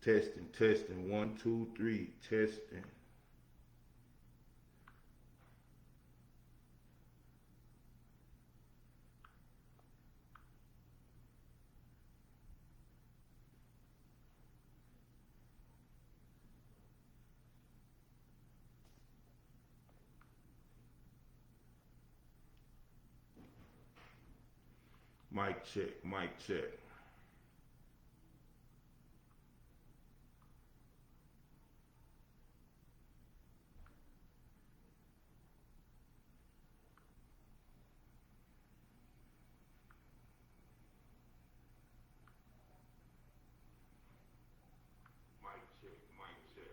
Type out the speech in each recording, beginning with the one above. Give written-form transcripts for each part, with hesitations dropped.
Testing, testing. 1, 2, 3. Testing. Mic check, mic check. Mic check, mic check.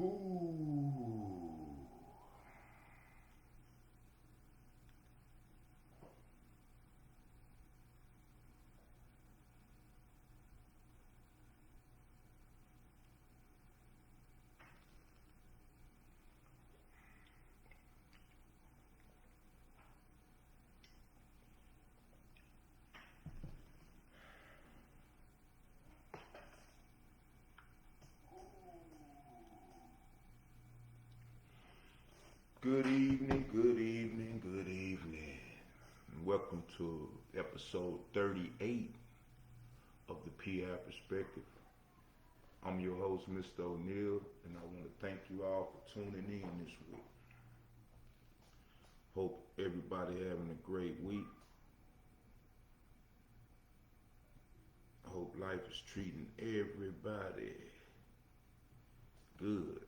Ooh. Good evening, good evening, good evening. And welcome to episode 38 of the P.R.O.S.P.E.R.I.T.Y. Perspective. I'm your host, Mr. O'Neill, and I want to thank you all for tuning in this week. Hope everybody having a great week. I hope life is treating everybody good.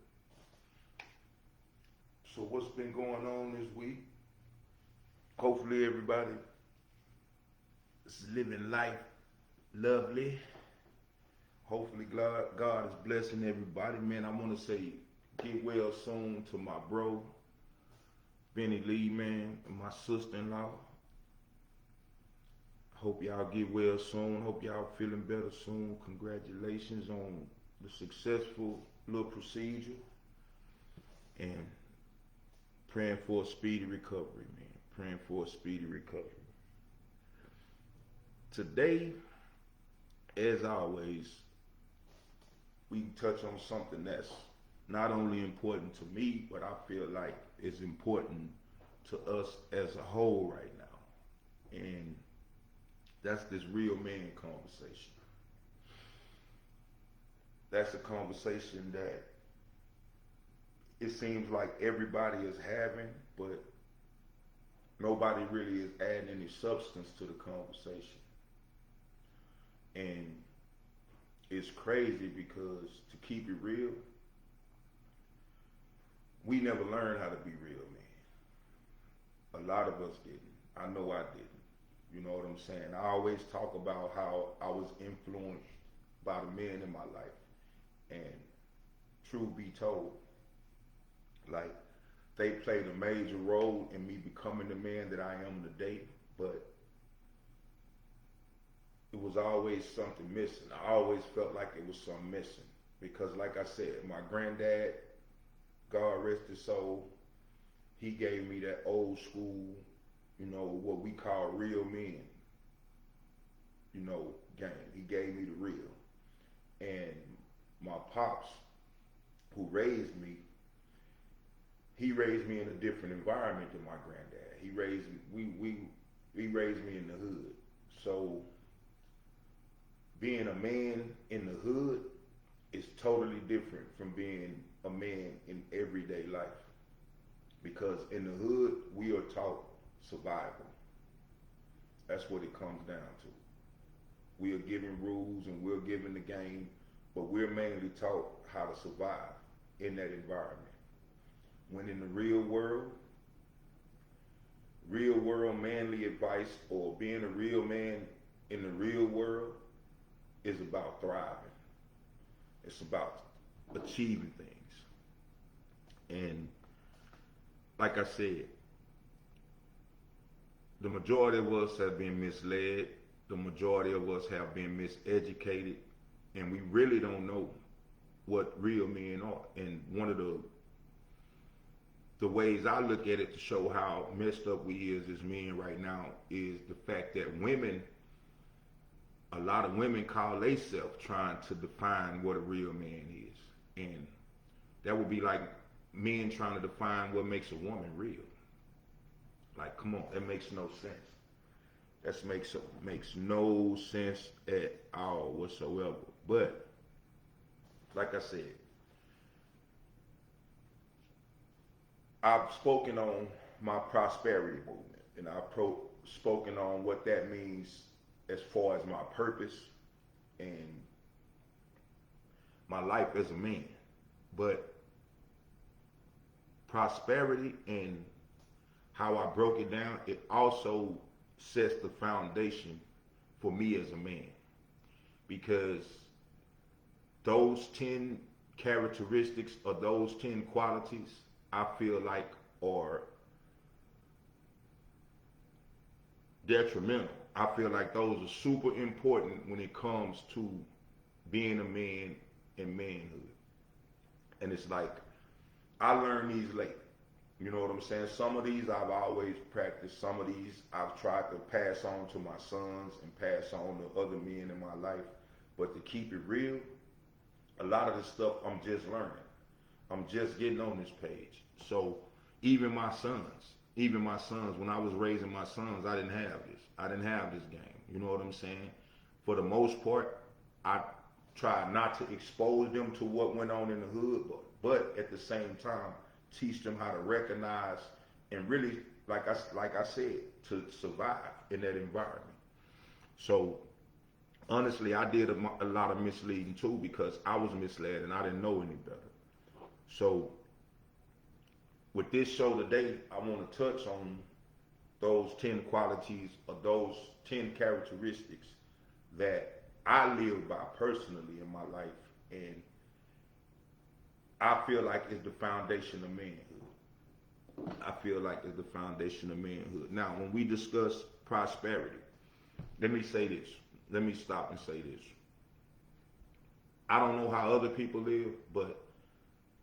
So what's been going on this week? Hopefully everybody is living life lovely. Hopefully God is blessing everybody. Man, I want to say get well soon to my bro, Benny Lee, man, and my sister-in-law. Hope y'all get well soon. Hope y'all feeling better soon. Congratulations on the successful little procedure. And praying for a speedy recovery, man. Praying for a speedy recovery. Today, as always, we touch on something that's not only important to me, but I feel like is important to us as a whole right now. And that's this real man conversation. That's a conversation that it seems like everybody is having, but nobody really is adding any substance to the conversation. And it's crazy because, to keep it real, we never learned how to be real men. A lot of us didn't. I know I didn't. You know what I'm saying? I always talk about how I was influenced by the men in my life. And truth be told, like, they played a major role in me becoming the man that I am today, but it was always something missing. I always felt like it was something missing. Because like I said, my granddad, God rest his soul, he gave me that old school, you know, what we call real men, you know, game. He gave me the real. And my pops, who raised me, he raised me in a different environment than my granddad. He raised we raised me in the hood. So being a man in the hood is totally different from being a man in everyday life. Because in the hood, we are taught survival. That's what it comes down to. We are given rules and we're given the game, but we're mainly taught how to survive in that environment. When in the real world manly advice, or being a real man in the real world, is about thriving. It's about achieving things. And like I said, the majority of us have been misled. The majority of us have been miseducated. And we really don't know what real men are. And one of the ways I look at it to show how messed up we is as men right now is the fact that a lot of women call themselves trying to define what a real man is. And that would be like men trying to define what makes a woman real. Like, come on, that makes no sense. That makes no sense at all whatsoever. But, like I said, I've spoken on my prosperity movement, and I've spoken on what that means as far as my purpose and my life as a man. But prosperity and how I broke it down, it also sets the foundation for me as a man. Because those 10 characteristics or those 10 qualities, I feel like are detrimental. I feel like those are super important when it comes to being a man and manhood. And it's like, I learned these late. You know what I'm saying? Some of these I've always practiced. Some of these I've tried to pass on to my sons and pass on to other men in my life. But to keep it real, a lot of the stuff I'm just learning. I'm just getting on this page. So even my sons, when I was raising my sons, I didn't have this. I didn't have this game. You know what I'm saying? For the most part, I tried not to expose them to what went on in the hood, but at the same time, teach them how to recognize and really, like I said, to survive in that environment. So honestly, I did a lot of misleading too, because I was misled and I didn't know any better. So with this show today, I want to touch on those 10 qualities or those 10 characteristics that I live by personally in my life, and I feel like it's the foundation of manhood. I feel like it's the foundation of manhood. Now, when we discuss prosperity, let me say this. Let me stop and say this. I don't know how other people live, but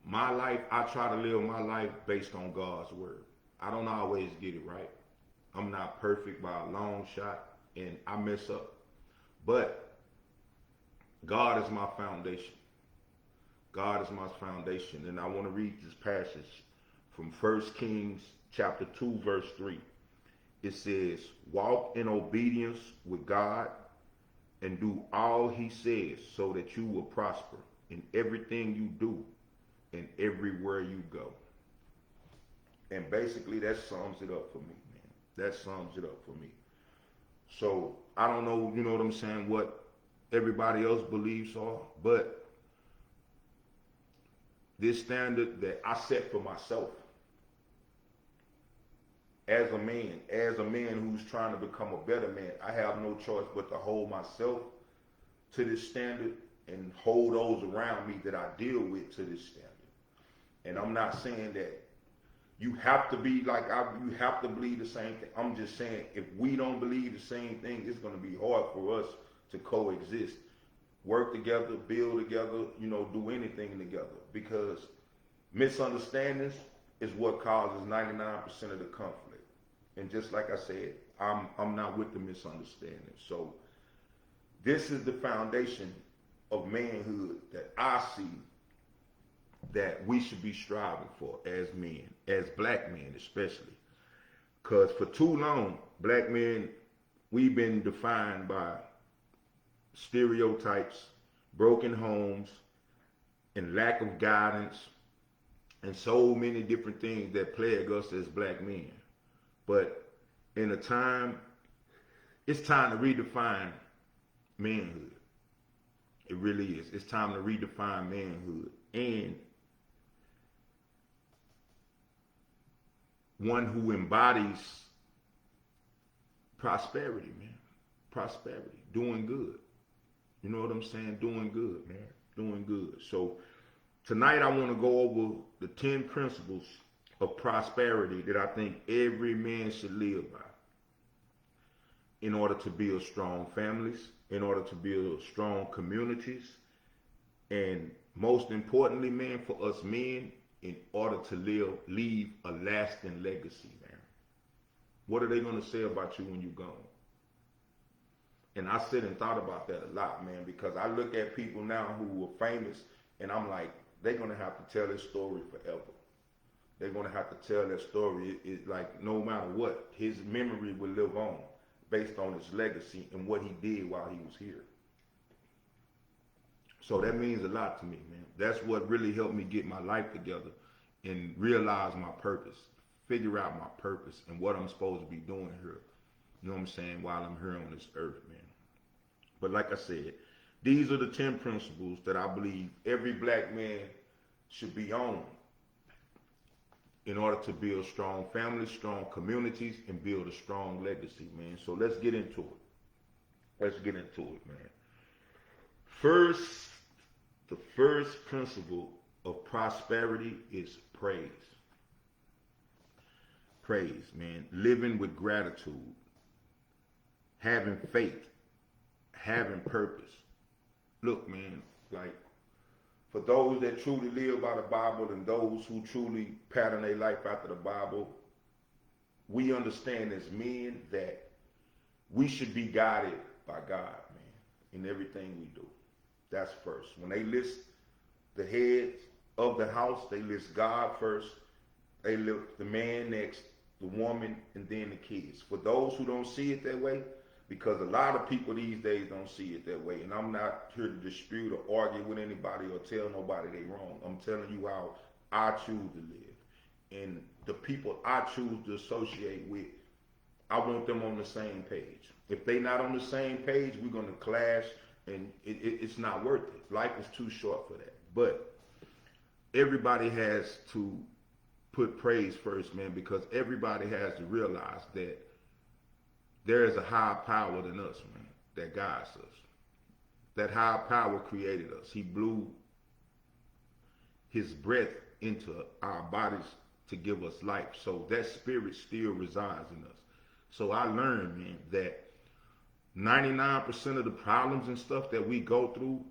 my life, I try to live my life based on God's word. I don't always get it right. I'm not perfect by a long shot, and I mess up. But God is my foundation. God is my foundation. And I want to read this passage from 1 Kings chapter 2, verse 3. It says, walk in obedience with God and do all he says, so that you will prosper in everything you do and everywhere you go. And basically that sums it up for me, man. That sums it up for me. So I don't know, you know what I'm saying, what everybody else beliefs are, but this standard that I set for myself as a man who's trying to become a better man, I have no choice but to hold myself to this standard and hold those around me that I deal with to this standard. And I'm not saying that you have to be like you have to believe the same thing. I'm just saying if we don't believe the same thing, it's going to be hard for us to coexist, work together, build together, do anything together. Because misunderstandings is what causes 99% of the conflict. And just like I said, I'm not with the misunderstanding. So this is the foundation of manhood that I see that we should be striving for as men, as black men especially. Because for too long, black men, we've been defined by stereotypes, broken homes, and lack of guidance, and so many different things that plague us as black men. But in it's time to redefine manhood. It really is. It's time to redefine manhood. And one who embodies prosperity, man. Prosperity. Doing good. You know what I'm saying? Doing good, man. Doing good. So tonight I want to go over the 10 principles of prosperity that I think every man should live by in order to build strong families, in order to build strong communities, and most importantly, man, for us men, in order to leave a lasting legacy, man. What are they going to say about you when you're gone? And I sit and thought about that a lot, man, because I look at people now who are famous, and I'm like, they're going to have to tell their story forever. They're going to have to tell their story. It's like no matter what, his memory will live on based on his legacy and what he did while he was here. So that means a lot to me, man. That's what really helped me get my life together and realize my purpose, figure out my purpose and what I'm supposed to be doing here. You know what I'm saying? While I'm here on this earth, man. But like I said, these are the 10 principles that I believe every black man should be on in order to build strong families, strong communities, and build a strong legacy, man. So let's get into it. Let's get into it, man. The first principle of prosperity is praise. Praise, man. Living with gratitude. Having faith. Having purpose. Look, man, like, for those that truly live by the Bible and those who truly pattern their life after the Bible, we understand as men that we should be guided by God, man, in everything we do. That's first. When they list the heads of the house, they list God first. They list the man next, the woman, and then the kids. For those who don't see it that way, because a lot of people these days don't see it that way. And I'm not here to dispute or argue with anybody or tell nobody they wrong. I'm telling you how I choose to live. And the people I choose to associate with, I want them on the same page. If they not on the same page, we're going to clash, and it's not worth it. Life is too short for that. But everybody has to put praise first, man, because everybody has to realize that there is a higher power than us, man, that guides us. That higher power created us. He blew his breath into our bodies to give us life. So that spirit still resides in us. So I learned, man, that 99% of the problems and stuff that we go through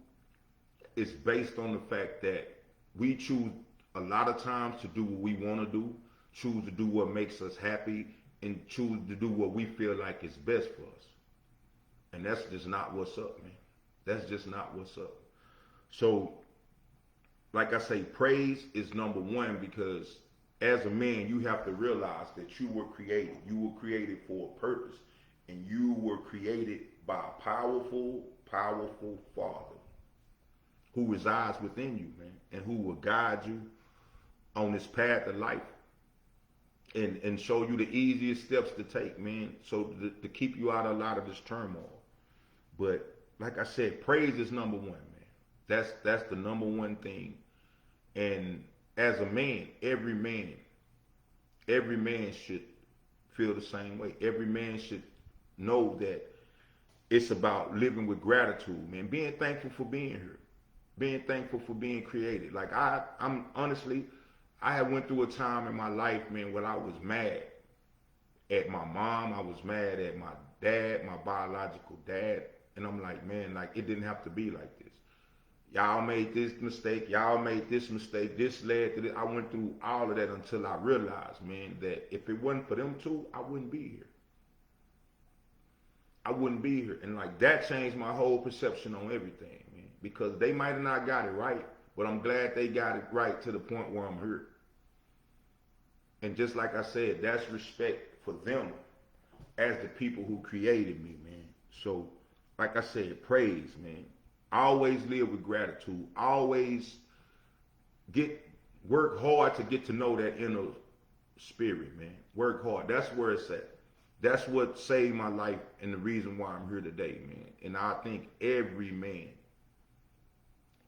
is based on the fact that we choose a lot of times to do what we want to do, choose to do what makes us happy, and choose to do what we feel like is best for us. And that's just not what's up, man. That's just not what's up. So, like I say, praise is number one, because as a man, you have to realize that you were created. You were created for a purpose. And you were created by a powerful, powerful Father who resides within you, man, and who will guide you on this path of life. And show you the easiest steps to take, man, so to keep you out of a lot of this turmoil. But like I said, praise is number one, man. That's the number one thing. And as a man, every man should feel the same way. Every man should know that it's about living with gratitude, man. Being thankful for being here, being thankful for being created. Like I'm honestly, I had went through a time in my life, man, where I was mad at my mom. I was mad at my dad, my biological dad, and I'm like, man, like it didn't have to be like this. Y'all made this mistake. Y'all made this mistake. This led to this. I went through all of that until I realized, man, that if it wasn't for them two, I wouldn't be here. I wouldn't be here. And like that changed my whole perception on everything, man. Because they might have not got it right, but I'm glad they got it right to the point where I'm here. And just like I said, that's respect for them as the people who created me, man. So, like I said, praise, man. Always live with gratitude. Always work hard to get to know that inner spirit, man. Work hard. That's where it's at. That's what saved my life and the reason why I'm here today, man. And I think every man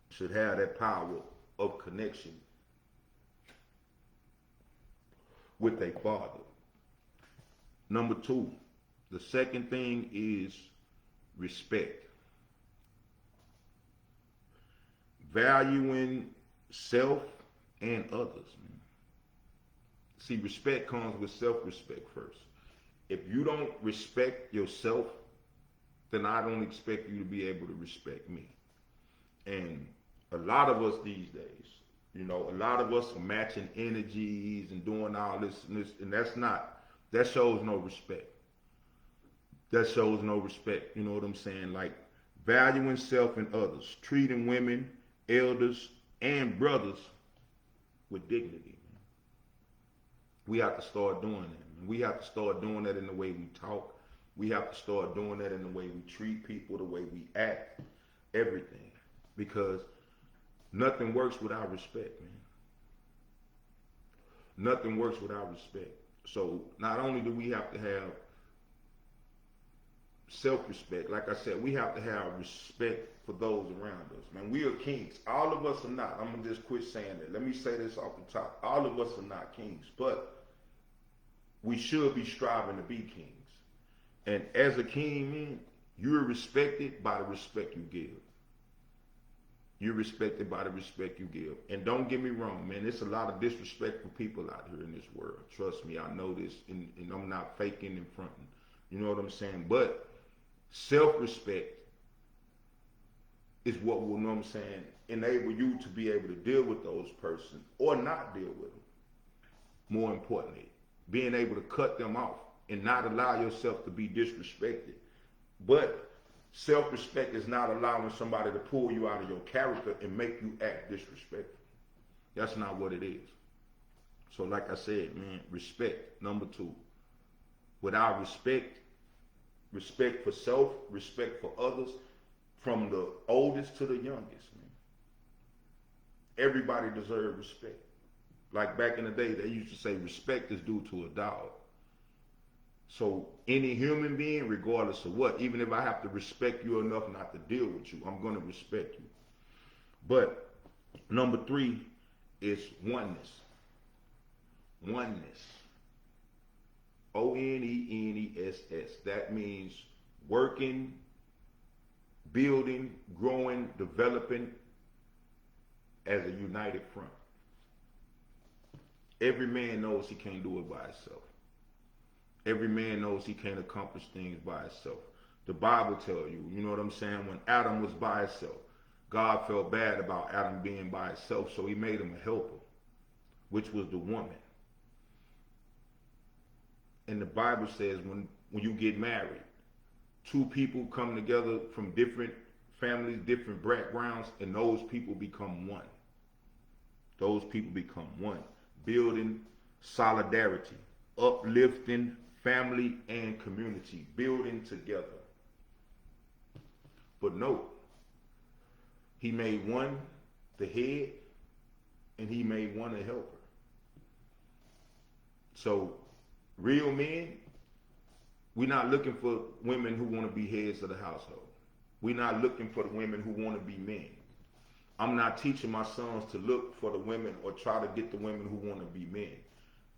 should have that power of connection with their father. Number two, the second thing is respect. Valuing self and others. Man. See, respect comes with self-respect first. If you don't respect yourself, then I don't expect you to be able to respect me. And a lot of us these days, a lot of us are matching energies and doing all this, and that shows no respect. That shows no respect. You know what I'm saying? Like valuing self and others, treating women, elders, and brothers with dignity. Man. We have to start doing that. Man. We have to start doing that in the way we talk. We have to start doing that in the way we treat people, the way we act, everything. Because nothing works without respect, man. Nothing works without respect. So not only do we have to have self-respect, like I said, we have to have respect for those around us. Man, we are kings. All of us are not. I'm going to just quit saying that. Let me say this off the top. All of us are not kings, but we should be striving to be kings. And as a king, man, you're respected by the respect you give. You're respected by the respect you give. And don't get me wrong, man, there's a lot of disrespectful people out here in this world. Trust me, I know this, and I'm not faking and fronting. You know what I'm saying? But self-respect is what will, you know what I'm saying, enable you to be able to deal with those persons or not deal with them. More importantly, being able to cut them off and not allow yourself to be disrespected. But self-respect is not allowing somebody to pull you out of your character and make you act disrespectful. That's not what it is. So like I said, man, respect, number two. Without respect, respect for self, respect for others, from the oldest to the youngest, man. Everybody deserves respect. Like back in the day, they used to say respect is due to a dog. So any human being, regardless of what, even if I have to respect you enough not to deal with you, I'm going to respect you. But number three is oneness. Oneness. ONENESS. That means working, building, growing, developing as a united front. Every man knows he can't do it by himself. Every man knows he can't accomplish things by himself. The Bible tells you, you know what I'm saying? When Adam was by himself, God felt bad about Adam being by himself, so he made him a helper, which was the woman. And the Bible says when you get married, two people come together from different families, different backgrounds, and those people become one. Those people become one. Building solidarity, uplifting family and community, building together. But note, he made one the head and he made one a helper. So real men, we're not looking for women who want to be heads of the household. We're not looking for the women who want to be men. I'm not teaching my sons to look for the women or try to get the women who want to be men.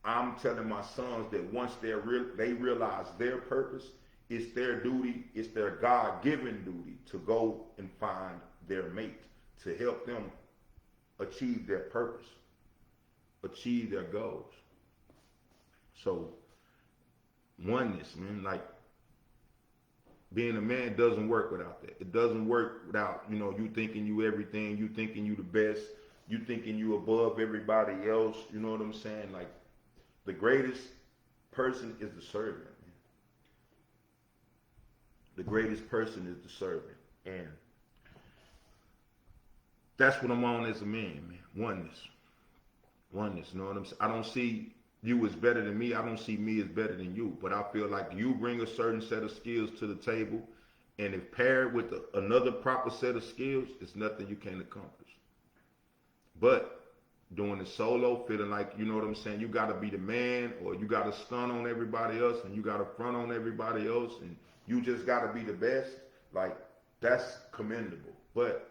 I'm telling my sons that once they realize their purpose, it's their duty, it's their God-given duty to go and find their mate to help them achieve their purpose, achieve their goals. So oneness, man, like being a man doesn't work without that. It doesn't work without, you thinking you everything, you thinking you the best, you thinking you above everybody else, you know what I'm saying? Like the greatest person is the servant, man. The greatest person is the servant. And that's what I'm on as a man, man. Oneness. Oneness, you know what I'm saying? I don't see you as better than me. I don't see me as better than you. But I feel like you bring a certain set of skills to the table, and if paired with another proper set of skills, it's nothing you can't accomplish. But doing it solo, feeling like, you know what I'm saying, you got to be the man, or you got to stun on everybody else, and you got to front on everybody else, and you just got to be the best, like, that's commendable. But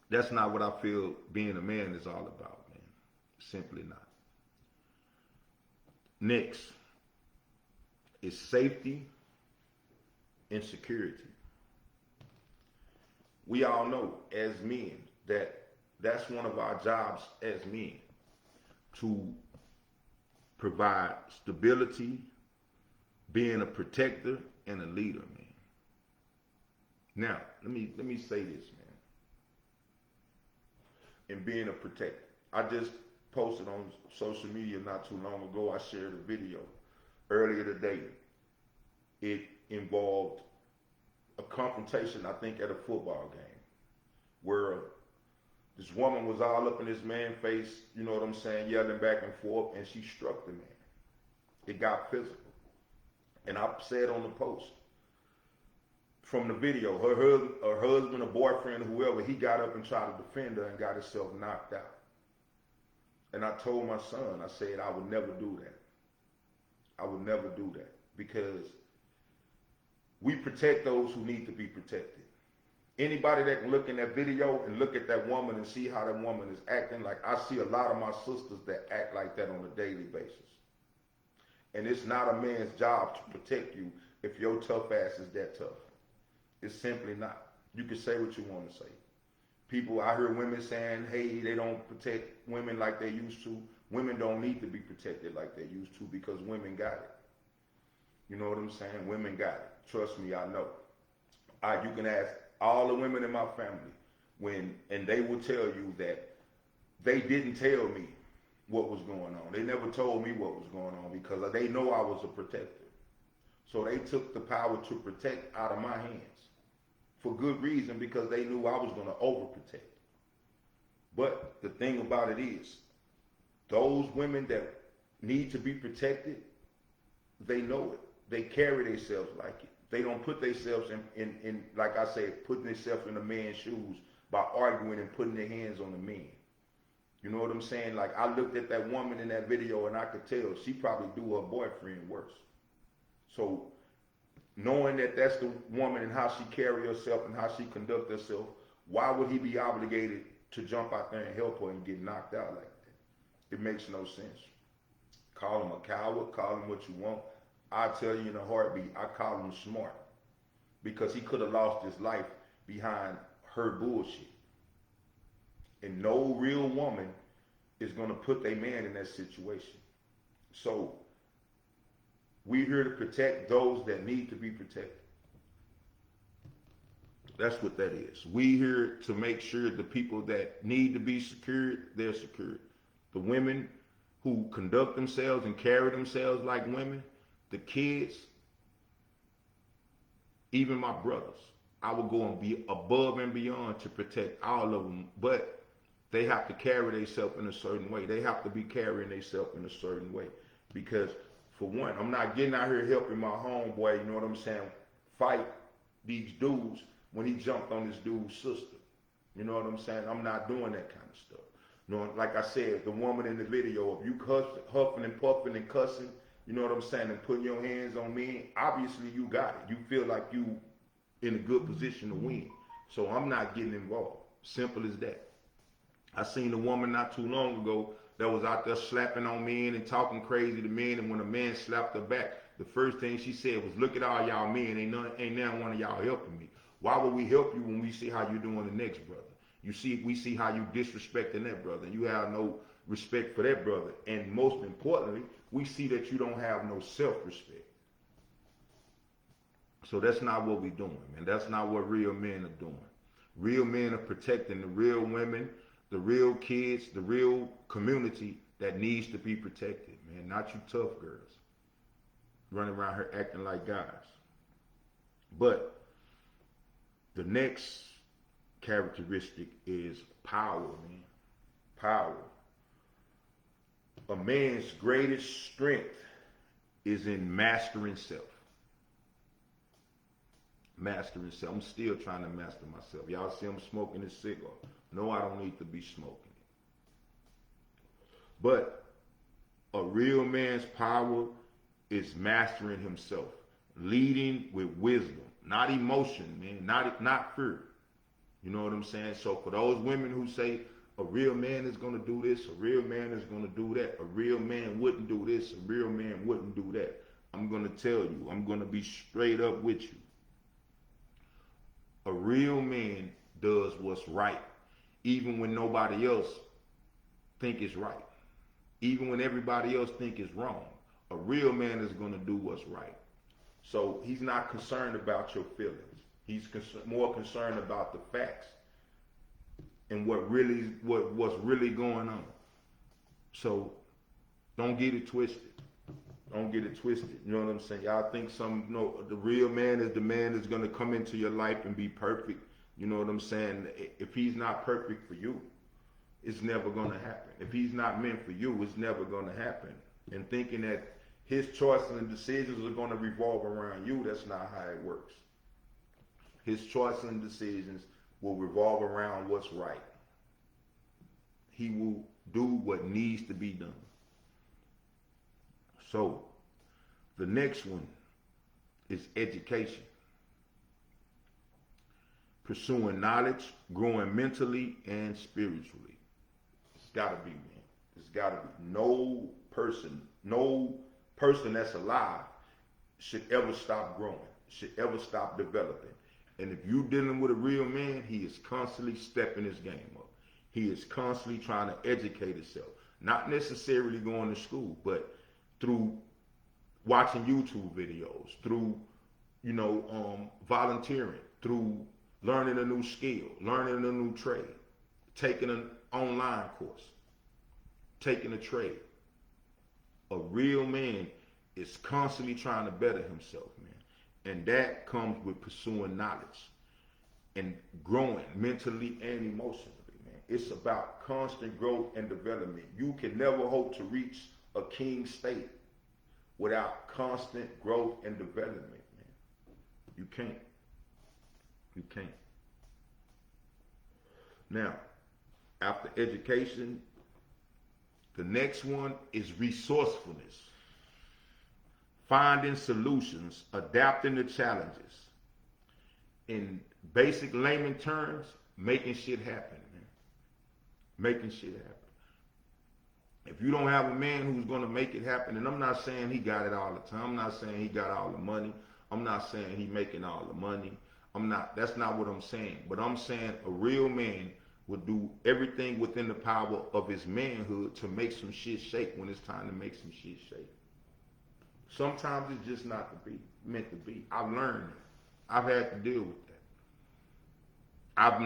that's not what I feel being a man is all about, man. Simply not. Next is safety and security. We all know as men that that's one of our jobs as men, to provide stability, being a protector and a leader, man. Now, let me say this, man. In being a protector, I just posted on social media not too long ago. I shared a video earlier today. It involved a confrontation, I think, at a football game, where this woman was all up in this man's face, you know what I'm saying, yelling back and forth, and she struck the man. It got physical. And I said on the post, from the video, her husband or boyfriend, whoever, he got up and tried to defend her and got himself knocked out. And I told my son, I said, I would never do that. I would never do that, because we protect those who need to be protected. Anybody that can look in that video and look at that woman and see how that woman is acting, like I see a lot of my sisters that act like that on a daily basis. And it's not a man's job to protect you if your tough ass is that tough. It's simply not. You can say what you want to say. People, I hear women saying, hey, they don't protect women like they used to. Women don't need to be protected like they used to, because women got it. You know what I'm saying? Women got it. Trust me, I know. You can ask all the women in my family, and they will tell you that they didn't tell me what was going on. They never told me what was going on, because they know I was a protector. So they took the power to protect out of my hands. For good reason, because they knew I was going to overprotect. But the thing about it is, those women that need to be protected, they know it. They carry themselves like it. They don't put themselves in like I said, putting themselves in a man's shoes by arguing and putting their hands on the man. You know what I'm saying? Like, I looked at that woman in that video and I could tell she probably do her boyfriend worse. So knowing that that's the woman and how she carry herself and how she conduct herself, why would he be obligated to jump out there and help her and get knocked out like that? It makes no sense. Call him a coward, call him what you want. I tell you in a heartbeat, I call him smart, because he could have lost his life behind her bullshit. And no real woman is going to put their man in that situation. So we're here to protect those that need to be protected. That's what that is. We're here to make sure the people that need to be secured, they're secured. The women who conduct themselves and carry themselves like women, the kids, even my brothers, I will go and be above and beyond to protect all of them. But they have to carry themselves in a certain way. They have to be carrying themselves in a certain way. Because for one, I'm not getting out here helping my homeboy, you know what I'm saying, fight these dudes when he jumped on this dude's sister. You know what I'm saying? I'm not doing that kind of stuff. You know, like I said, the woman in the video, if you huffing and puffing and cussing, you know what I'm saying, and putting your hands on me, obviously you got it. You feel like you in a good position to win. So I'm not getting involved. Simple as that. I seen a woman not too long ago that was out there slapping on men and talking crazy to men, and when a man slapped her back, the first thing she said was, "Look at all y'all men, ain't now one of y'all helping me." Why would we help you when we see how you're doing the next brother? We see how you disrespecting that brother. You have no respect for that brother, and most importantly, we see that you don't have no self-respect. So that's not what we're doing, man. That's not what real men are doing. Real men are protecting the real women, the real kids, the real community that needs to be protected, man. Not you tough girls running around here acting like guys. But the next characteristic is power, man. Power. A man's greatest strength is in mastering self. Mastering self. I'm still trying to master myself. Y'all see I'm smoking this cigar. No, I don't need to be smoking it. But a real man's power is mastering himself, leading with wisdom, not emotion, man, not fear. You know what I'm saying? So for those women who say a real man is going to do this, a real man is going to do that, a real man wouldn't do this, a real man wouldn't do that, I'm going to tell you, I'm going to be straight up with you. A real man does what's right, even when nobody else think it's right. Even when everybody else think it's wrong. A real man is going to do what's right. So he's not concerned about your feelings. He's more concerned about the facts and what's really going on. So don't get it twisted. Don't get it twisted. You know what I'm saying? Y'all think the real man is the man that's going to come into your life and be perfect. You know what I'm saying? If he's not perfect for you, it's never going to happen. If he's not meant for you, it's never going to happen. And thinking that his choices and decisions are going to revolve around you, that's not how it works. His choices and decisions will revolve around what's right. He will do what needs to be done. So, the next one is education. Pursuing knowledge, growing mentally and spiritually. It's gotta be, man. It's gotta be. No person that's alive should ever stop growing, should ever stop developing. And if you're dealing with a real man, he is constantly stepping his game up. He is constantly trying to educate himself. Not necessarily going to school, but through watching YouTube videos, through, volunteering, through learning a new skill, learning a new trade, taking an online course, taking a trade. A real man is constantly trying to better himself, man. And that comes with pursuing knowledge and growing mentally and emotionally, man. It's about constant growth and development. You can never hope to reach a king state without constant growth and development, man. You can't. You can't. Now, after education, the next one is resourcefulness. Finding solutions, adapting to challenges. In basic layman terms, making shit happen, man. Making shit happen. If you don't have a man who's going to make it happen, and I'm not saying he got it all the time. I'm not saying he got all the money. I'm not saying he making all the money. That's not what I'm saying. But I'm saying a real man would do everything within the power of his manhood to make some shit shake when it's time to make some shit shake. Sometimes it's just not meant to be. I've learned it. I've had to deal with that.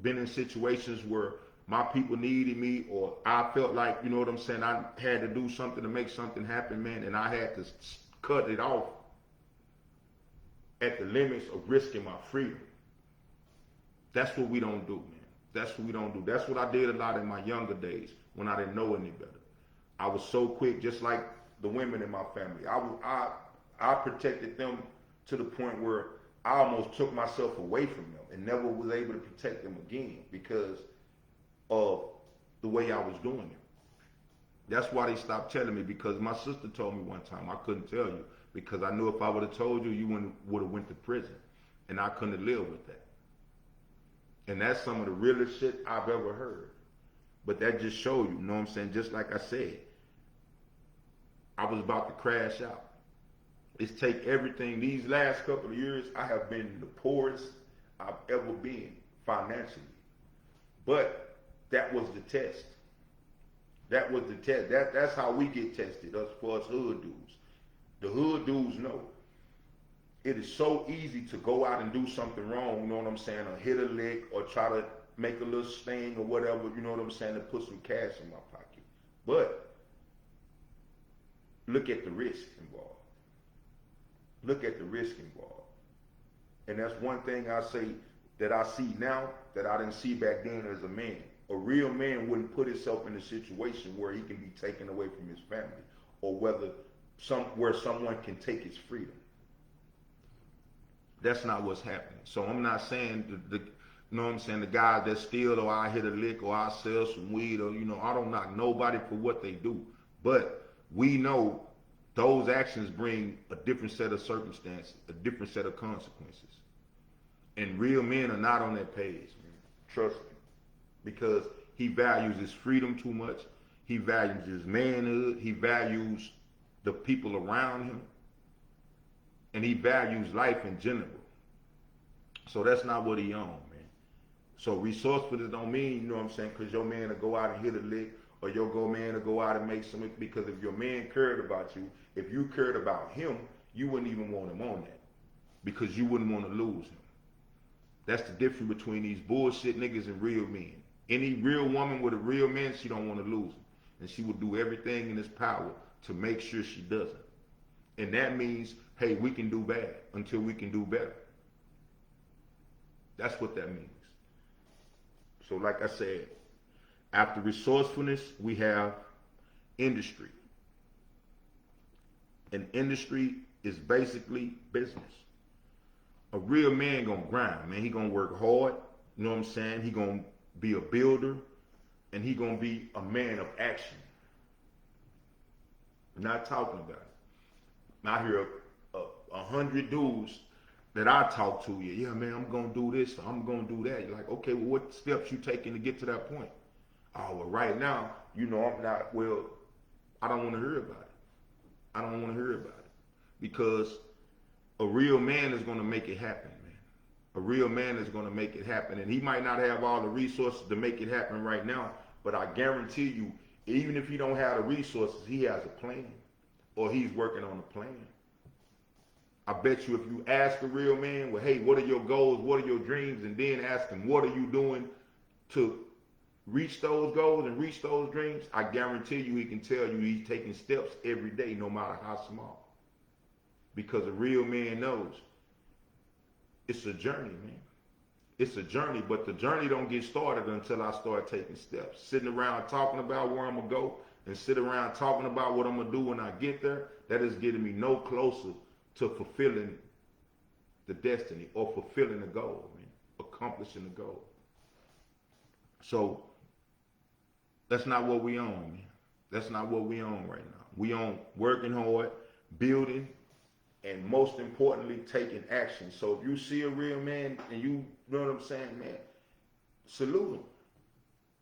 Been in situations where my people needed me, or I felt like, I had to do something to make something happen, man, and I had to cut it off at the limits of risking my freedom. That's what we don't do, man. That's what we don't do. That's what I did a lot in my younger days when I didn't know any better. I was so quick, just like the women in my family. I protected them to the point where I almost took myself away from them and never was able to protect them again because of the way I was doing it. That's why they stopped telling me, because my sister told me one time I couldn't tell you because I knew if I would have told you, you would have went to prison. And I couldn't live with that. And that's some of the realest shit I've ever heard. But that just showed you know what I'm saying? Just like I said, I was about to crash out. It's take everything. These last couple of years, I have been the poorest I've ever been financially. But that was the test. That was the test. That's how we get tested, us for us hood dudes. The hood dudes know. It is so easy to go out and do something wrong, you know what I'm saying, or hit a lick or try to make a little sting or whatever, you know what I'm saying, to put some cash in my pocket. But look at the risk involved. Look at the risk involved. And that's one thing I say that I see now that I didn't see back then as a man. A real man wouldn't put himself in a situation where he can be taken away from his family or where someone can take his freedom. That's not what's happening. So I'm not saying you know what I'm saying, the guys that steal or I hit a lick or I sell some weed or, you know, I don't knock nobody for what they do. But we know those actions bring a different set of circumstances, a different set of consequences. And real men are not on that page, man. Trust me. Because he values his freedom too much. He values his manhood. He values the people around him. And he values life in general. So that's not what he on, man. So resourcefulness don't mean, you know what I'm saying, because your man will go out and hit a lick or your man will go out and make something. Because if your man cared about you, if you cared about him, you wouldn't even want him on that. Because you wouldn't want to lose him. That's the difference between these bullshit niggas and real men. Any real woman with a real man, she don't want to lose him. And she will do everything in its power to make sure she doesn't. And that means, hey, we can do bad until we can do better. That's what that means. So like I said, after resourcefulness, we have industry. And industry is basically business. A real man gonna grind, man. He gonna work hard, you know what I'm saying? He gonna be a builder, and he gonna be a man of action. Not talking about it. I hear 100 dudes that I talk to, yeah, man, I'm gonna do this, I'm gonna do that. You're like, okay, well, what steps you taking to get to that point? Oh, well, right now, you know, I don't want to hear about it. I don't want to hear about it. Because a real man is gonna make it happen, man. A real man is gonna make it happen. And he might not have all the resources to make it happen right now, but I guarantee you, even if he don't have the resources, he has a plan. Or he's working on a plan. I bet you if you ask a real man, well, hey, what are your goals? What are your dreams? And then ask him, what are you doing to reach those goals and reach those dreams? I guarantee you he can tell you he's taking steps every day, no matter how small. Because a real man knows it's a journey, man. It's a journey, but the journey don't get started until I start taking steps. Sitting around talking about where I'm going to go and sit around talking about what I'm going to do when I get there, that is getting me no closer to fulfilling the destiny or fulfilling the goal, man, accomplishing the goal. So that's not what we own, man. That's not what we own right now. We own working hard, building, and most importantly, taking action. So if you see a real man and you know what I'm saying, man, salute him.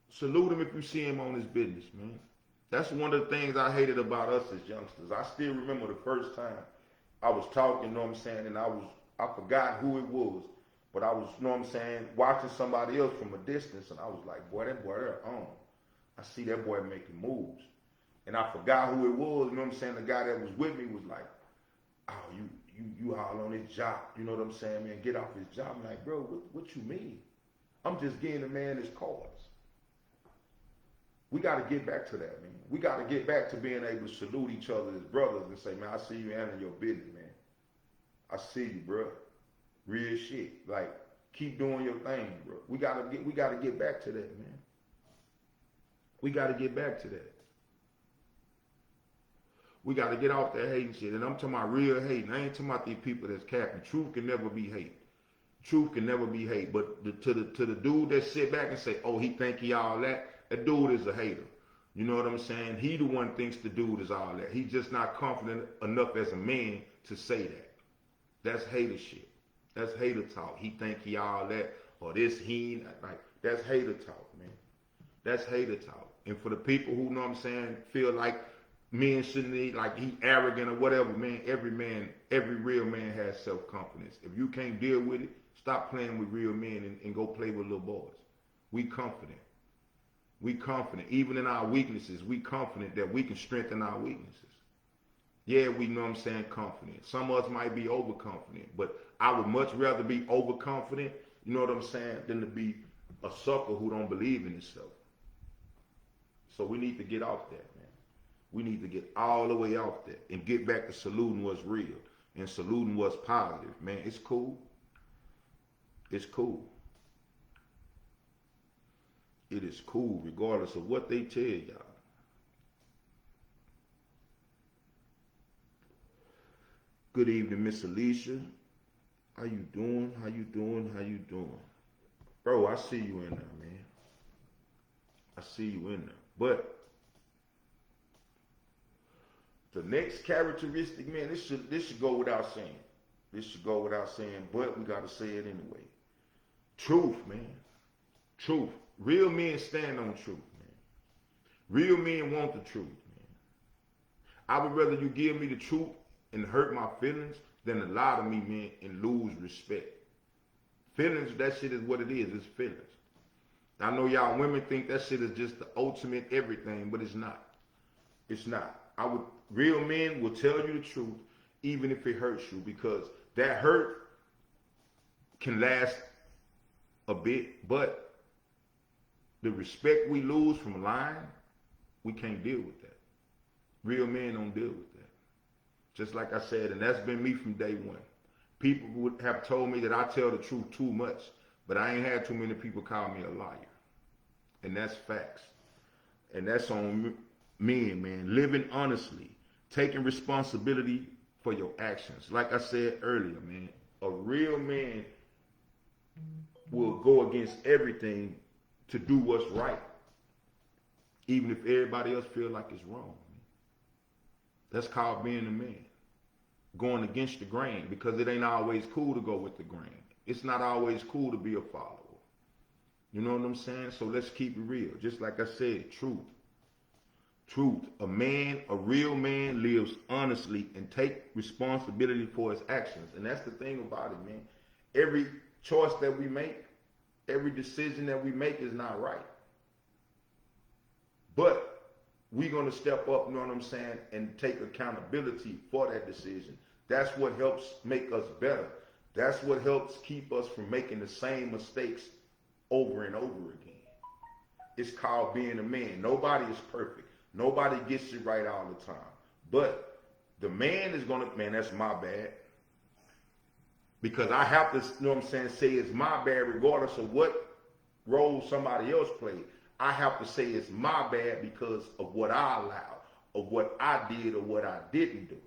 Salute him if you see him on his business, man. That's one of the things I hated about us as youngsters. I still remember the first time I was talking, you know what I'm saying, and I forgot who it was, but I was, you know what I'm saying, watching somebody else from a distance, and I was like, boy, that boy, they're on. I see that boy making moves. And I forgot who it was, you know what I'm saying, the guy that was with me was like, oh, you all on his job, you know what I'm saying, man, get off his job. I'm like, bro, what you mean? I'm just getting the man his cause. We got to get back to that, man. We got to get back to being able to salute each other as brothers and say, man, I see you handling your business, man. I see you, bro. Real shit. Like, keep doing your thing, bro. We got to get back to that, man. We got to get back to that. We got to get off that hating shit. And I'm talking about real hate. I ain't talking about these people that's capping. Truth can never be hate. Truth can never be hate. But to the dude that sit back and say, oh, he think he all that dude is a hater. You know what I'm saying? He the one thinks the dude is all that. He's just not confident enough as a man to say that. That's hater shit. That's hater talk. He think he all that or this he ain't like that's hater talk, man. That's hater talk. And for the people who know what I'm saying feel like men shouldn't be like he arrogant or whatever, man, every real man has self confidence. If you can't deal with it, stop playing with real men and go play with little boys. We confident. We confident. Even in our weaknesses, we confident that we can strengthen our weaknesses. Yeah, we know what I'm saying confident. Some of us might be overconfident, but I would much rather be overconfident, you know what I'm saying, than to be a sucker who don't believe in himself. So we need to get off that, man. We need to get all the way off that and get back to saluting what's real and saluting what's positive, man. It's cool. It's cool. It is cool regardless of what they tell y'all. Good evening, Miss Alicia. How you doing? How you doing? How you doing? Bro, I see you in there, man. I see you in there. But the next characteristic, man, this should go without saying. This should go without saying, but we gotta say it anyway. Truth, man. Truth. Real men stand on truth, man. Real men want the truth, man. I would rather you give me the truth and hurt my feelings than to lie to me, man, and lose respect. Feelings, that shit is what it is. It's feelings. I know y'all women think that shit is just the ultimate everything, but it's not. It's not. Real men will tell you the truth even if it hurts you, because that hurt can last a bit, but the respect we lose from lying, we can't deal with that. Real men don't deal with that. Just like I said, and that's been me from day one. People would have told me that I tell the truth too much, but I ain't had too many people call me a liar. And that's facts. And that's on men, man. Living honestly, taking responsibility for your actions. Like I said earlier, man, a real man will go against everything to do what's right, even if everybody else feel like it's wrong. That's called being a man. Going against the grain, because it ain't always cool to go with the grain. It's not always cool to be a follower. You know what I'm saying? So let's keep it real. Just like I said, truth. Truth. A real man lives honestly and take responsibility for his actions. And that's the thing about it, man. Every choice that we make, every decision that we make is not right. But we're going to step up, you know what I'm saying, and take accountability for that decision. That's what helps make us better. That's what helps keep us from making the same mistakes over and over again. It's called being a man. Nobody is perfect. Nobody gets it right all the time. But the man is going to, man, that's my bad. Because I have to, you know what I'm saying, say it's my bad regardless of what role somebody else played. I have to say it's my bad because of what I allowed, of what I did or what I didn't do.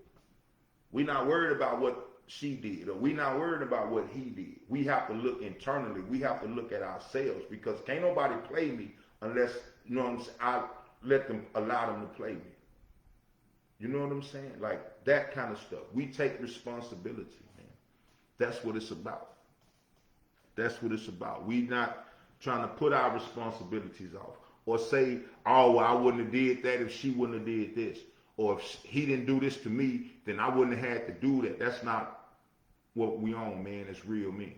We're not worried about what she did, or we're not worried about what he did. We have to look internally. We have to look at ourselves, because can't nobody play me unless, you know what I'm saying, I allow them to play me. You know what I'm saying? Like that kind of stuff. We take responsibility, man. That's what it's about. That's what it's about. We not trying to put our responsibilities off, or say, oh, well, I wouldn't have did that if she wouldn't have did this, or if he didn't do this to me, then I wouldn't have had to do that. That's not what we own, man. It's real men.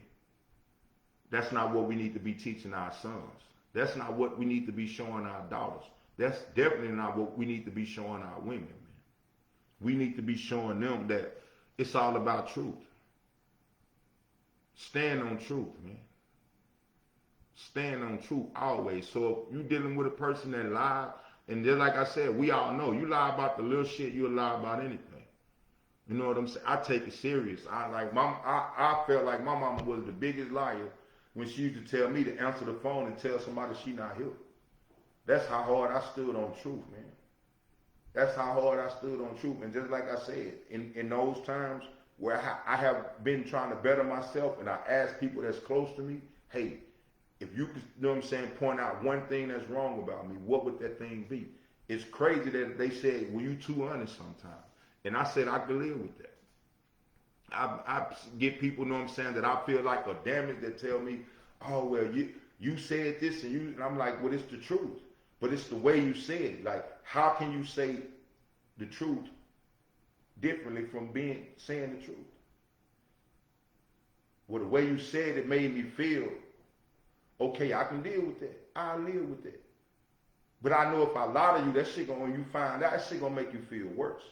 That's not what we need to be teaching our sons. That's not what we need to be showing our daughters. That's definitely not what we need to be showing our women, man. We need to be showing them that it's all about truth. Stand on truth, man. Stand on truth always. So if you're dealing with a person that lied, and just like I said, we all know, you lie about the little shit, you'll lie about anything. You know what I'm saying? I take it serious. I felt like my mama was the biggest liar when she used to tell me to answer the phone and tell somebody she not here. That's how hard I stood on truth, man. That's how hard I stood on truth. And just like I said, in those times where I have been trying to better myself, and I ask people that's close to me, hey, if you could, you know what I'm saying, point out one thing that's wrong about me, what would that thing be? It's crazy that they said, well, you too honest sometimes. And I said I could live with that. I get people, you know what I'm saying, that I feel like are damaged that tell me, oh well, you said this and I'm like, well, it's the truth, but it's the way you said it. Like, how can you say the truth differently from saying the truth? Well, the way you said it made me feel okay. I can deal with that. I'll live with that. But I know if I lie to you, that shit gonna, when you find out, that shit gonna make you feel worse.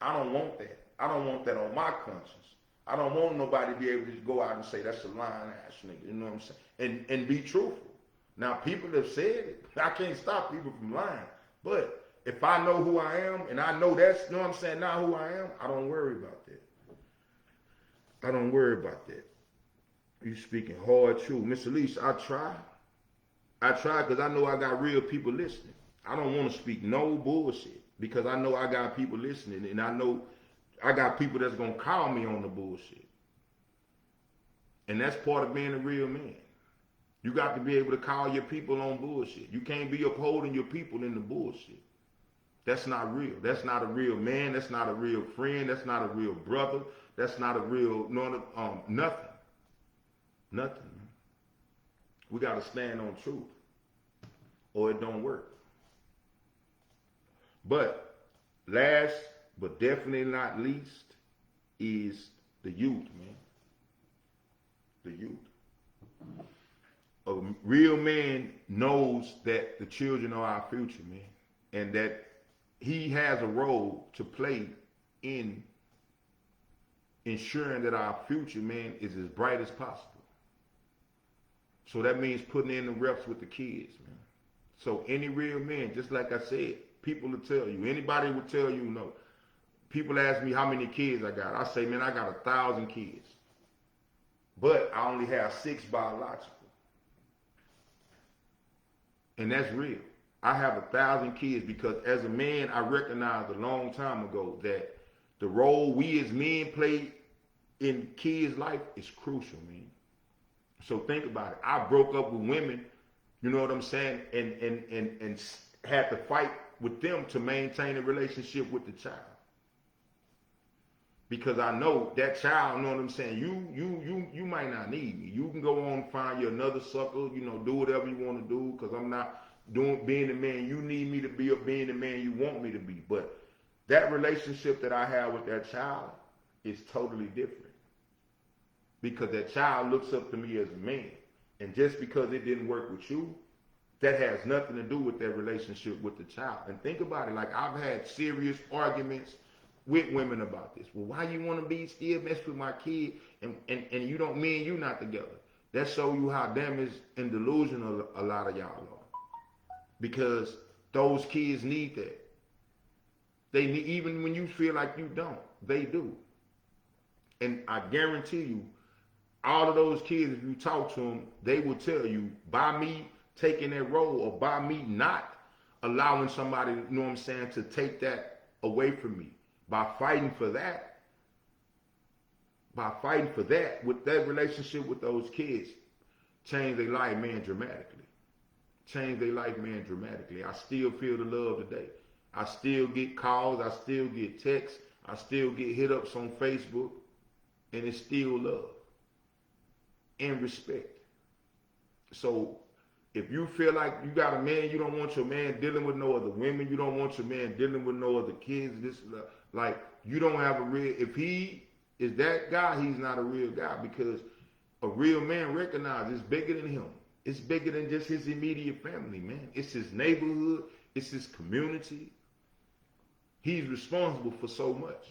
I don't want that. I don't want that on my conscience. I don't want nobody to be able to just go out and say that's a lying ass nigga. You know what I'm saying? And be truthful. Now people have said it. I can't stop people from lying. But if I know who I am and I know that's, you know what I'm saying, not who I am, I don't worry about that. I don't worry about that. You speaking hard truth. Miss Elise, I try because I know I got real people listening. I don't want to speak no bullshit because I know I got people listening, and I know I got people that's going to call me on the bullshit. And that's part of being a real man. You got to be able to call your people on bullshit. You can't be upholding your people in the bullshit. That's not real. That's not a real man. That's not a real friend. That's not a real brother. That's not a real, nothing. Nothing. We got to stand on truth or it don't work. But last but definitely not least is the youth, man. The youth. A real man knows that the children are our future, man, and that he has a role to play in ensuring that our future, man, is as bright as possible. So that means putting in the reps with the kids, man. So any real man, just like I said, people will tell you, anybody will tell you no. People ask me how many kids I got. I say, man, I got 1,000 kids. But I only have 6 biological. And that's real. I have 1,000 kids because as a man, I recognized a long time ago that the role we as men play in kids' life is crucial, man. So think about it. I broke up with women, you know what I'm saying, and had to fight with them to maintain a relationship with the child. Because I know that child, you know what I'm saying, you might not need me. You can go on and find you another sucker, do whatever you want to do, because I'm not being the man you need me to be or being the man you want me to be. But that relationship that I have with that child is totally different. Because that child looks up to me as a man. And just because it didn't work with you, that has nothing to do with that relationship with the child. And think about it, like I've had serious arguments with women about this. Well, why you want to be still mess with my kid and you don't, me and you not together? That show you how damaged and delusional a lot of y'all are. Because those kids need that. They need, even when you feel like you don't, they do. And I guarantee you, all of those kids, if you talk to them, they will tell you, by me taking that role or by me not allowing somebody, you know what I'm saying, to take that away from me, by fighting for that, with that relationship with those kids, change their life, man, dramatically. Change their life, man, dramatically. I still feel the love today. I still get calls, I still get texts, I still get hit ups on Facebook, and it's still love and respect. So if you feel like you got a man, you don't want your man dealing with no other women, you don't want your man dealing with no other kids, like you don't have a real, if he is that guy, he's not a real guy, because a real man recognizes it's bigger than him. It's bigger than just his immediate family, man. It's his neighborhood, it's his community. He's responsible for so much.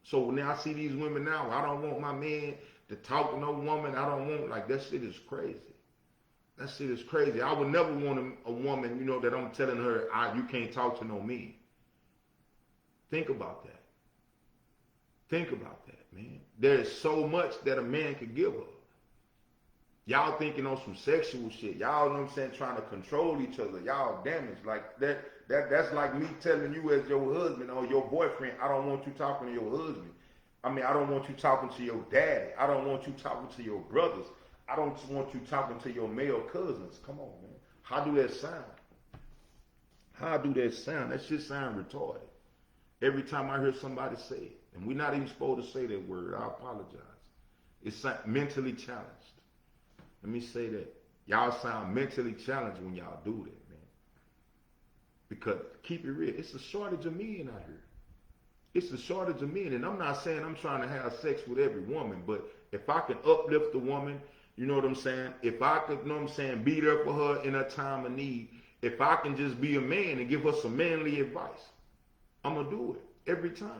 So when I see these women now, I don't want my man to talk to no woman. I don't want, like, that shit is crazy. That shit is crazy. I would never want a woman, that I'm telling her, you can't talk to no me. Think about that. Think about that, man. There is so much that a man could give her. Y'all thinking on some sexual shit. Y'all, know what I'm saying, trying to control each other. Y'all damaged. Like, that's like me telling you as your husband or your boyfriend, I don't want you talking to your husband. I don't want you talking to your daddy. I don't want you talking to your brothers. I don't want you talking to your male cousins. Come on, man. How do that sound? How do that sound? That shit sound retarded. Every time I hear somebody say it. And we're not even supposed to say that word. I apologize. It's mentally challenged. Let me say that. Y'all sound mentally challenged when y'all do that, man. Because, keep it real, it's a shortage of men out here. It's a shortage of men. And I'm not saying I'm trying to have sex with every woman, but if I can uplift the woman, you know what I'm saying? If I could, you know what I'm saying, be there for her in her time of need, if I can just be a man and give her some manly advice, I'm going to do it every time.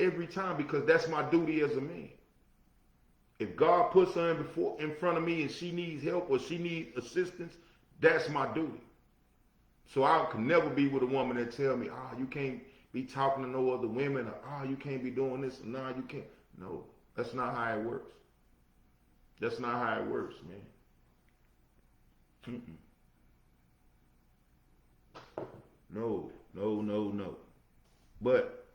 Every time, because that's my duty as a man. If God puts her in front of me and she needs help or she needs assistance, that's my duty. So I can never be with a woman that tell me, you can't be talking to no other women, or you can't be doing this, or you can't. No, that's not how it works. That's not how it works, man. No. But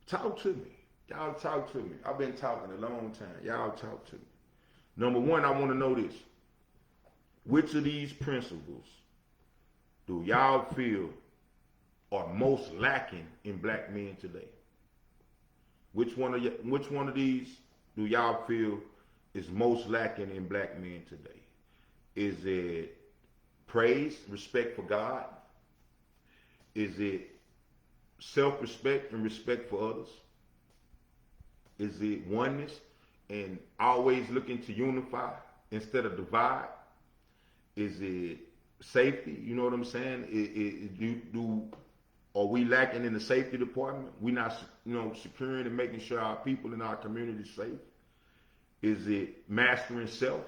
talk to me. Y'all talk to me. I've been talking a long time. Y'all talk to me. Number one, I want to know this. Which of these principles do y'all feel are most lacking in black men today? Which one of these do y'all feel is most lacking in black men today? Is it praise, respect for God? Is it self-respect and respect for others? Is it oneness and always looking to unify instead of divide? Is it safety? You know what I'm saying? Are we lacking in the safety department? We not, securing and making sure our people in our community are safe? Is it mastering self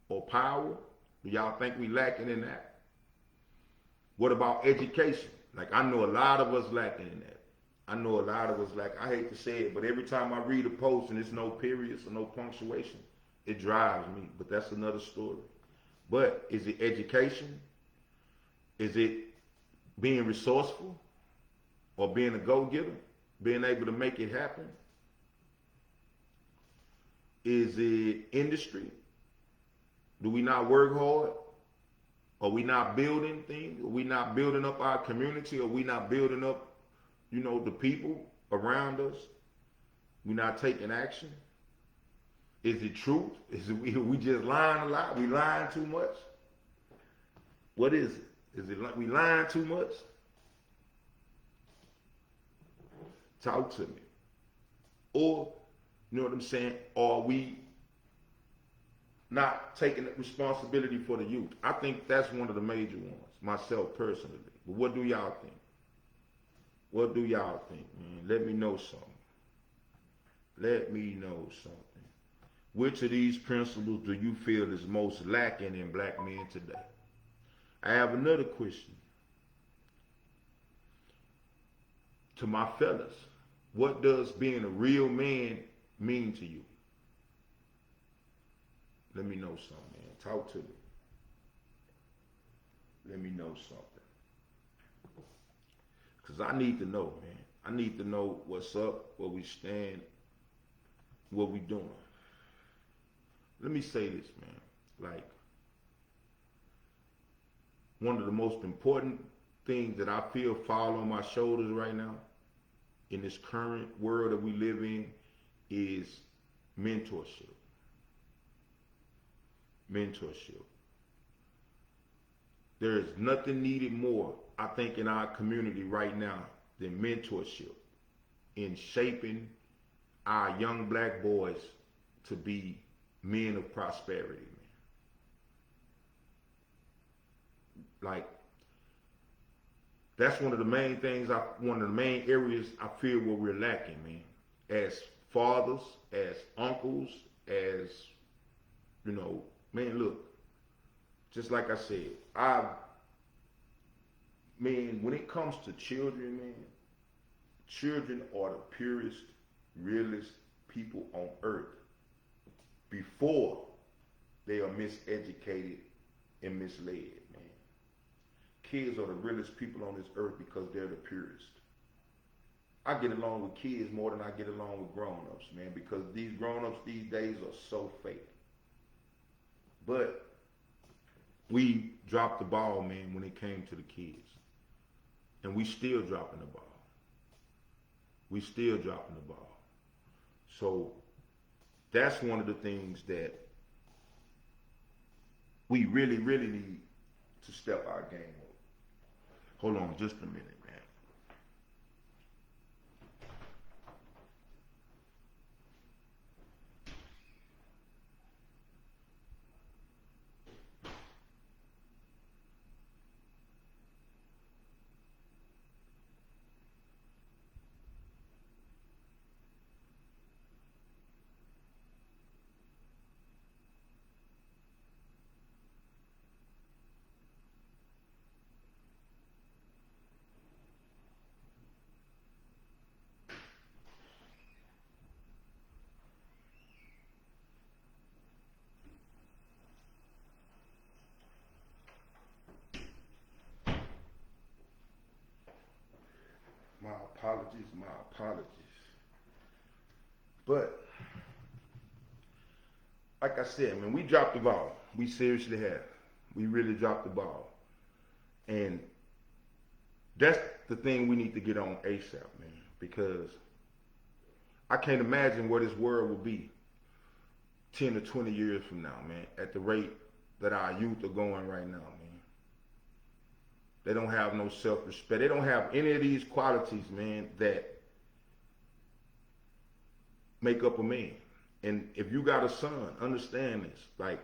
or power? Do y'all think we lacking in that? What about education? Like, I know a lot of us lacking in that. I hate to say it, but every time I read a post and there's no periods or no punctuation, it drives me. But that's another story. But is it education? Is it being resourceful? Or being a go-getter? Being able to make it happen? Is it industry? Do we not work hard? Are we not building things? Are we not building up our community? Are we not building up, the people around us? We not taking action? Is it truth? Is it we just lying a lot? We lying too much? What is it? Is it like we lying too much? Talk to me. Or, you know what I'm saying? Are we not taking responsibility for the youth? I think that's one of the major ones, myself personally. But what do y'all think? What do y'all think, man? Let me know something. Let me know something. Which of these principles do you feel is most lacking in black men today? I have another question. To my fellas, what does being a real man mean to you? Let me know something, man. Talk to me. Let me know something. Because I need to know, man. I need to know what's up, where we stand, what we doing. Let me say this, man. Like, one of the most important things that I feel fall on my shoulders right now in this current world that we live in is mentorship. Mentorship. There is nothing needed more, I think, in our community right now than mentorship in shaping our young black boys to be men of prosperity, man. Like, that's one of the main things, one of the main areas I feel where we're lacking, man. As fathers, as uncles, as, man, look, just like I said, when it comes to children, man, children are the purest, realest people on earth before they are miseducated and misled, man. Kids are the realest people on this earth because they're the purest. I get along with kids more than I get along with grown-ups, man, because these grown-ups these days are so fake. But we dropped the ball, man, when it came to the kids. And we still dropping the ball. We still dropping the ball. So that's one of the things that we really, really need to step our game up. Hold on just a minute, man. My apologies, my apologies. But like I said, man, we dropped the ball. We seriously have. We really dropped the ball. And that's the thing we need to get on ASAP, man, because I can't imagine where this world will be 10 to 20 years from now, man, at the rate that our youth are going right now, man. They don't have no self-respect. They don't have any of these qualities, man, that make up a man. And if you got a son, understand this. Like,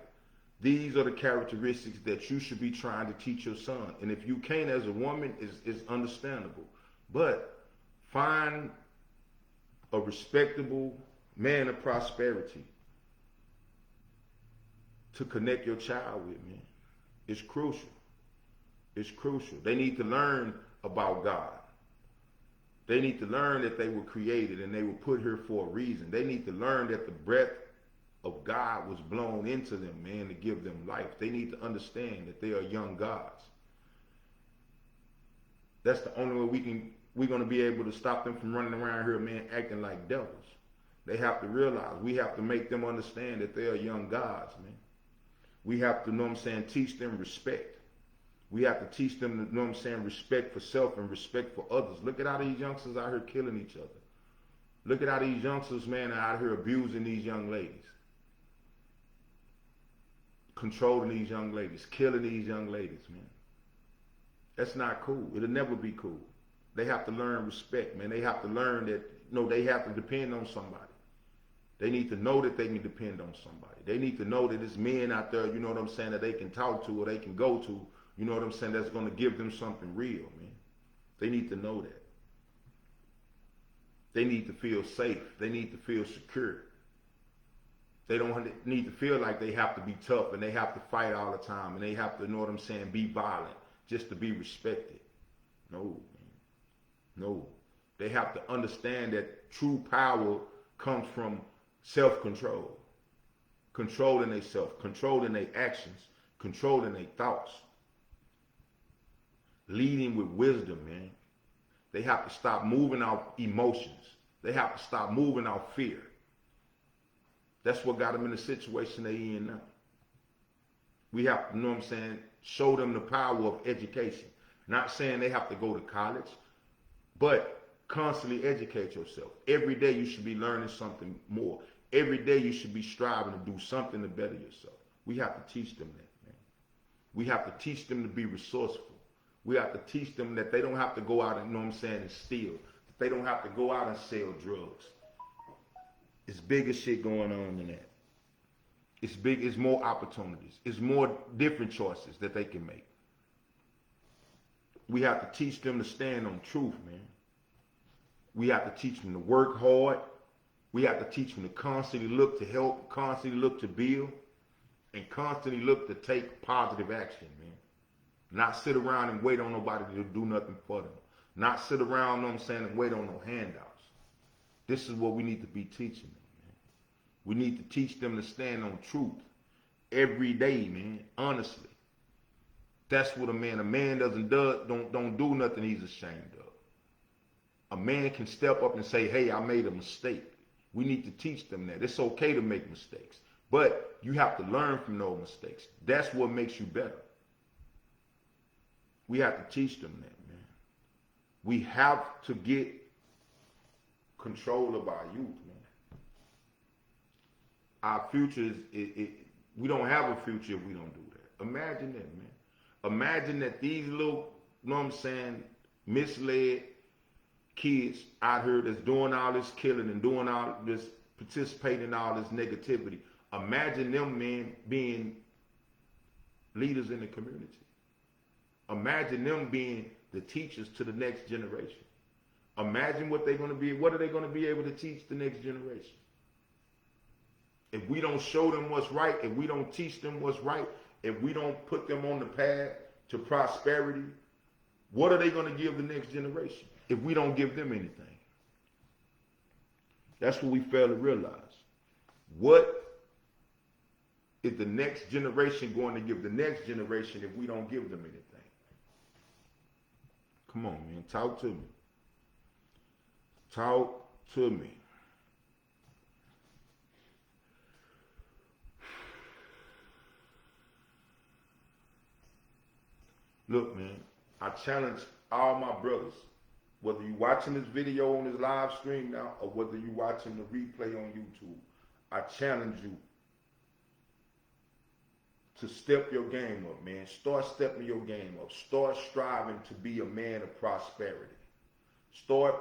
these are the characteristics that you should be trying to teach your son. And if you can't as a woman, it's understandable. But find a respectable man of prosperity to connect your child with, man. It's crucial. It's crucial. They need to learn about God. They need to learn that they were created and they were put here for a reason. They need to learn that the breath of God was blown into them, man, to give them life. They need to understand that they are young gods. That's the only way we're going to be able to stop them from running around here, man, acting like devils. They have to realize, we have to make them understand that they are young gods, man. We have to, know what I'm saying, teach them respect. We have to teach them, know what I'm saying, respect for self and respect for others. Look at how these youngsters out here killing each other. Look at how these youngsters, man, are out here abusing these young ladies. Controlling these young ladies, killing these young ladies, man. That's not cool. It'll never be cool. They have to learn respect, man. They have to learn that, they have to depend on somebody. They need to know that they can depend on somebody. They need to know that there's men out there, you know what I'm saying, that they can talk to or they can go to, you know what I'm saying, that's going to give them something real, man. They need to know that. They need to feel safe. They need to feel secure. They don't need to feel like they have to be tough and they have to fight all the time and they have to, you know what I'm saying, be violent just to be respected. No, man. No. They have to understand that true power comes from self-control. Controlling themselves, controlling their actions, controlling their thoughts. Leading with wisdom, man. They have to stop moving off emotions. They have to stop moving off fear. That's what got them in the situation they in now. We have to, you know what I'm saying, show them the power of education. Not saying they have to go to college, but constantly educate yourself. Every day you should be learning something more. Every day you should be striving to do something to better yourself. We have to teach them that, man. We have to teach them to be resourceful. We have to teach them that they don't have to go out and, you know what I'm saying, and steal. That they don't have to go out and sell drugs. It's bigger shit going on than that. It's big, it's more opportunities. It's more different choices that they can make. We have to teach them to stand on truth, man. We have to teach them to work hard. We have to teach them to constantly look to help, constantly look to build, and constantly look to take positive action, man. Not sit around and wait on nobody to do nothing for them. Not sit around, you know what I'm saying, and wait on no handouts. This is what we need to be teaching them, man. We need to teach them to stand on truth every day, man, honestly. That's what a man don't do nothing he's ashamed of. A man can step up and say, hey, I made a mistake. We need to teach them that. It's okay to make mistakes, but you have to learn from those mistakes. That's what makes you better. We have to teach them that, man. We have to get control of our youth, man. Our future we don't have a future if we don't do that. Imagine that, man. Imagine that these little, you know what I'm saying, misled kids out here that's doing all this killing and doing all this, participating in all this negativity. Imagine them, man, being leaders in the community. Imagine them being the teachers to the next generation. Imagine what they're going to be. What are they going to be able to teach the next generation? If we don't show them what's right, if we don't teach them what's right, if we don't put them on the path to prosperity, what are they going to give the next generation if we don't give them anything? That's what we fail to realize. What is the next generation going to give the next generation if we don't give them anything? Come on, man. Talk to me. Talk to me. Look, man, I challenge all my brothers, whether you're watching this video on this live stream now or whether you're watching the replay on YouTube, I challenge you to step your game up, man. Start stepping your game up. Start striving to be a man of prosperity. Start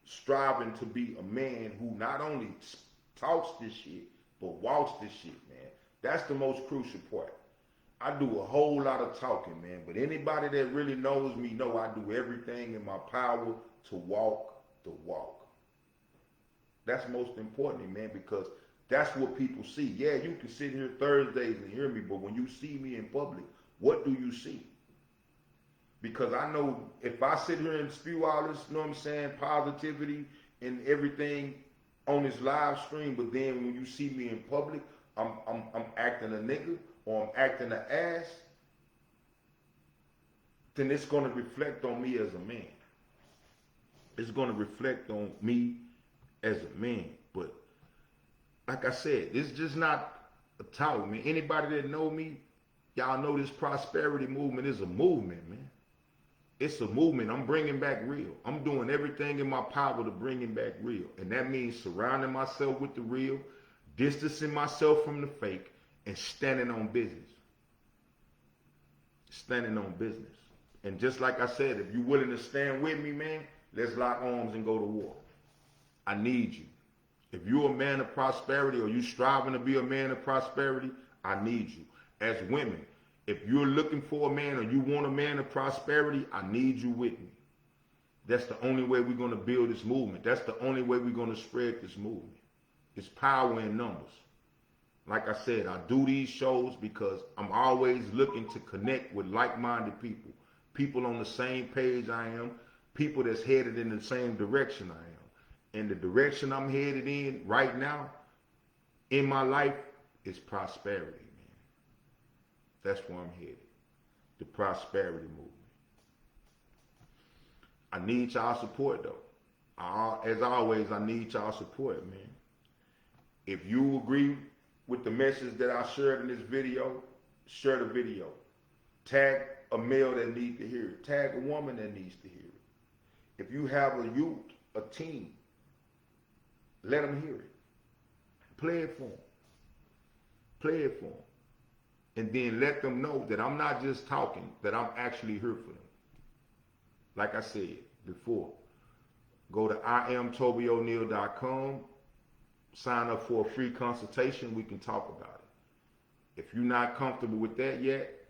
striving to be a man who not only talks this shit, but walks this shit, man. That's the most crucial part. I do a whole lot of talking, man, but anybody that really knows me know I do everything in my power to walk the walk. That's most important, man, because that's what people see. Yeah, you can sit here Thursdays and hear me, but when you see me in public, what do you see? Because I know if I sit here and spew all this, you know what I'm saying, positivity and everything on this live stream, but then when you see me in public, I'm acting a nigga or I'm acting an ass, then it's going to reflect on me as a man. It's going to reflect on me as a man. But like I said, it's just not a talk, man. Anybody that know me, y'all know this prosperity movement is a movement, man. It's a movement. I'm bringing back real. I'm doing everything in my power to bring it back real. And that means surrounding myself with the real, distancing myself from the fake, and standing on business. Standing on business. And just like I said, if you're willing to stand with me, man, let's lock arms and go to war. I need you. If you're a man of prosperity or you striving to be a man of prosperity, I need you. As women, if you're looking for a man or you want a man of prosperity, I need you with me. That's the only way we're going to build this movement. That's the only way we're going to spread this movement. It's power in numbers. Like I said, I do these shows because I'm always looking to connect with like-minded people. People on the same page I am. People that's headed in the same direction I am. And the direction I'm headed in right now in my life is prosperity, man. That's where I'm headed. The prosperity movement. I need y'all support, though. As always, I need y'all support, man. If you agree with the message that I shared in this video, share the video. Tag a male that needs to hear it. Tag a woman that needs to hear it. If you have a youth, a teen, let them hear it. Play it for them. Play it for them. And then let them know that I'm not just talking, that I'm actually here for them. Like I said before, go to IamTobyO'Neal.com. Sign up for a free consultation. We can talk about it. If you're not comfortable with that yet,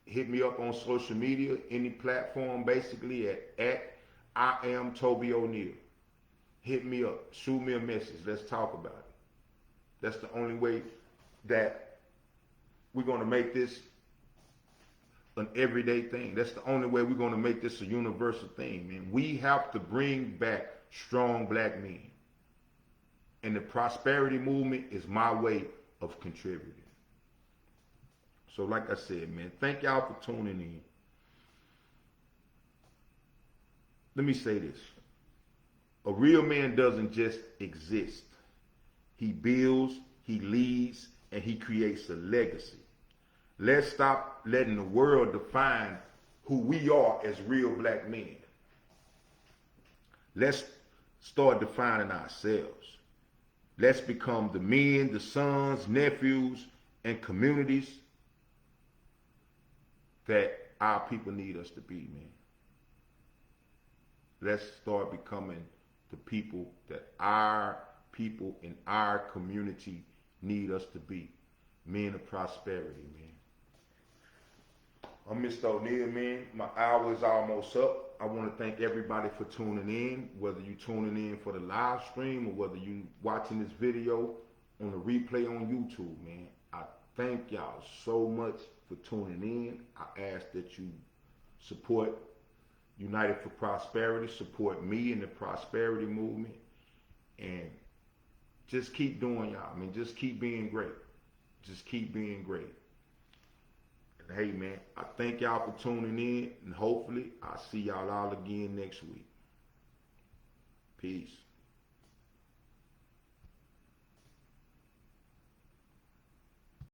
hit me up on social media, any platform, basically at I am Toby O'Neal. Hit me up. Shoot me a message. Let's talk about it. That's the only way that we're going to make this an everyday thing. That's the only way we're going to make this a universal thing, man. We have to bring back strong black men. And the prosperity movement is my way of contributing. So like I said, man, thank y'all for tuning in. Let me say this. A real man doesn't just exist. He builds, he leads, and he creates a legacy. Let's stop letting the world define who we are as real black men. Let's start defining ourselves. Let's become the men, the sons, nephews, and communities that our people need us to be, man. Let's start becoming the people that our people in our community need us to be. Men of prosperity, man. I'm Mr. O'Neal, man. My hour is almost up. I want to thank everybody for tuning in, whether you tuning in for the live stream or whether you watching this video on the replay on YouTube, man. I thank y'all so much for tuning in. I ask that you support United for Prosperity, support me in the prosperity movement, and just keep doing y'all. I mean, just keep being great. Just keep being great. And hey, man, I thank y'all for tuning in, and hopefully I'll see y'all all again next week. Peace.